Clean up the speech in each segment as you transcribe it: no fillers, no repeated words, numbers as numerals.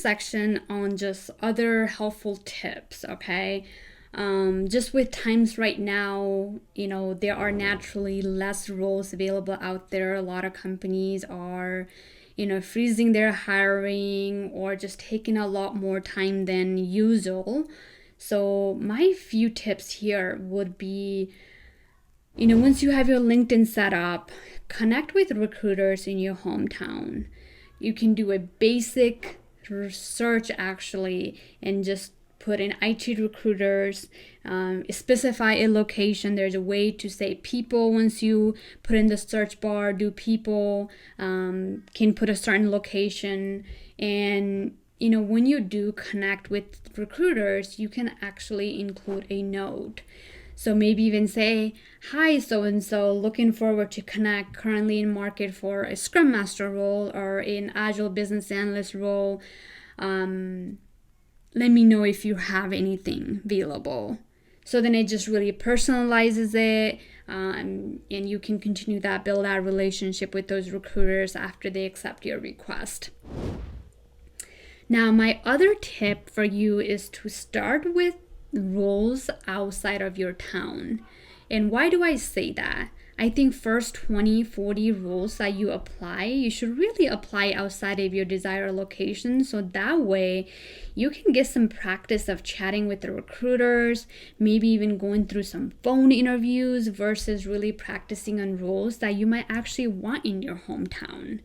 section on just other helpful tips, okay? Just with times right now, there are naturally less roles available out there. A lot of companies are, freezing their hiring or just taking a lot more time than usual. So my few tips here would be, once you have your LinkedIn set up, connect with recruiters in your hometown. You can do a basic search actually and just put in IT recruiters, specify a location. There's a way to say people. Once you put in the search bar, do people, can put a certain location. And, when you do connect with recruiters, you can actually include a note. So maybe even say, hi, so-and-so, looking forward to connect, currently in market for a Scrum Master role or an Agile Business Analyst role. Let me know if you have anything available. So then it just really personalizes it, and you can continue that, build that relationship with those recruiters after they accept your request. Now, my other tip for you is to start with roles outside of your town. And why do I say that? I think first 20, 40 roles that you apply, you should really apply outside of your desired location. So that way you can get some practice of chatting with the recruiters, maybe even going through some phone interviews versus really practicing on roles that you might actually want in your hometown.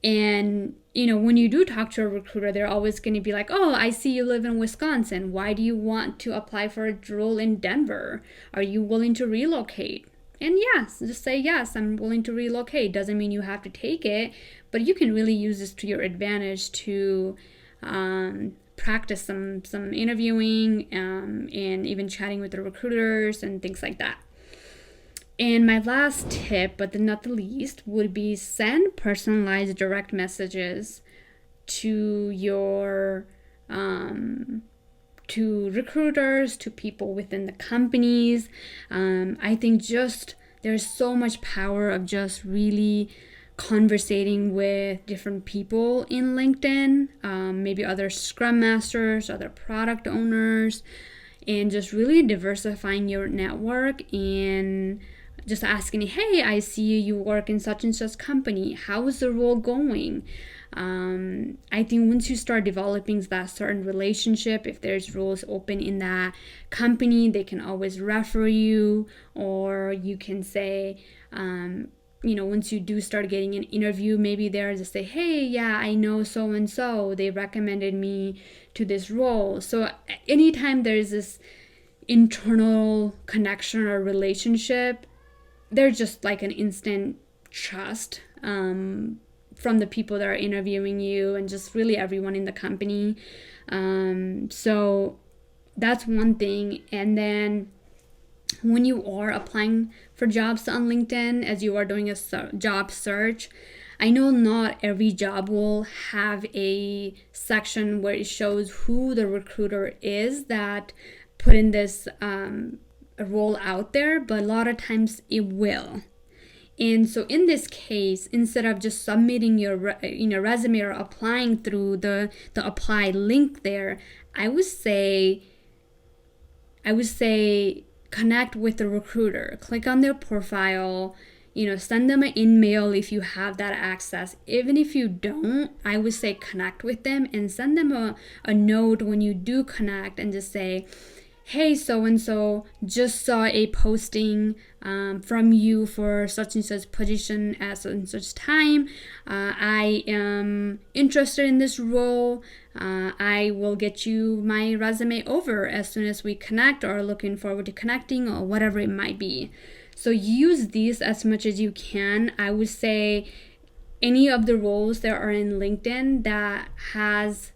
And, when you do talk to a recruiter, they're always going to be like, oh, I see you live in Wisconsin. Why do you want to apply for a role in Denver? Are you willing to relocate? And yes, just say, yes, I'm willing to relocate. Doesn't mean you have to take it, but you can really use this to your advantage to practice some interviewing and even chatting with the recruiters and things like that. And my last tip, but not the least, would be send personalized direct messages to your to recruiters, to people within the companies. I think there's so much power of just really conversating with different people in LinkedIn, maybe other Scrum Masters, other product owners, and just really diversifying your network and just asking, hey, I see you work in such and such company. How is the role going? I think once you start developing that certain relationship, if there's roles open in that company, they can always refer you, or you can say, once you do start getting an interview, maybe they're just say, hey, yeah, I know so-and-so, they recommended me to this role. So anytime there's this internal connection or relationship, there's just like an instant trust from the people that are interviewing you and just really everyone in the company. So that's one thing. And then when you are applying for jobs on LinkedIn, as you are doing a job search, I know not every job will have a section where it shows who the recruiter is that put in this role out there, but a lot of times it will. And so in this case, instead of just submitting your resume or applying through the apply link there, I would say connect with the recruiter, click on their profile, send them an email if you have that access. Even if you don't, I would say connect with them and send them a note when you do connect and just say, hey, so-and-so, just saw a posting from you for such and such position at such and such time. I am interested in this role. I will get you my resume over as soon as we connect, or looking forward to connecting, or whatever it might be. So use these as much as you can. I would say any of the roles that are in LinkedIn that has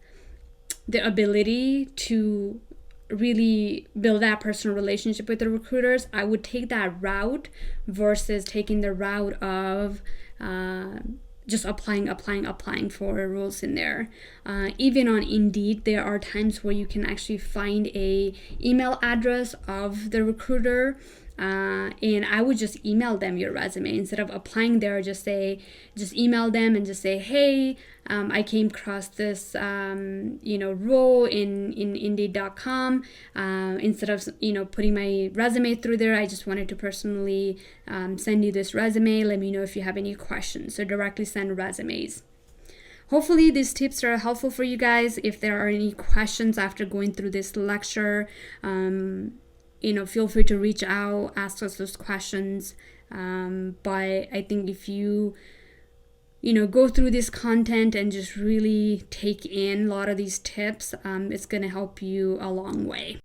the ability to really build that personal relationship with the recruiters, I would take that route versus taking the route of just applying for roles in there. Even on Indeed, there are times where you can actually find a email address of the recruiter and I would just email them your resume instead of applying there. Just email them and just say, hey, I came across this role in Indeed.com. Instead of putting my resume through there, I just wanted to personally send you this resume. Let me know if you have any questions. So directly send resumes. Hopefully these tips are helpful for you guys. If there are any questions after going through this lecture, feel free to reach out, ask us those questions. But I think if you go through this content and just really take in a lot of these tips, it's going to help you a long way.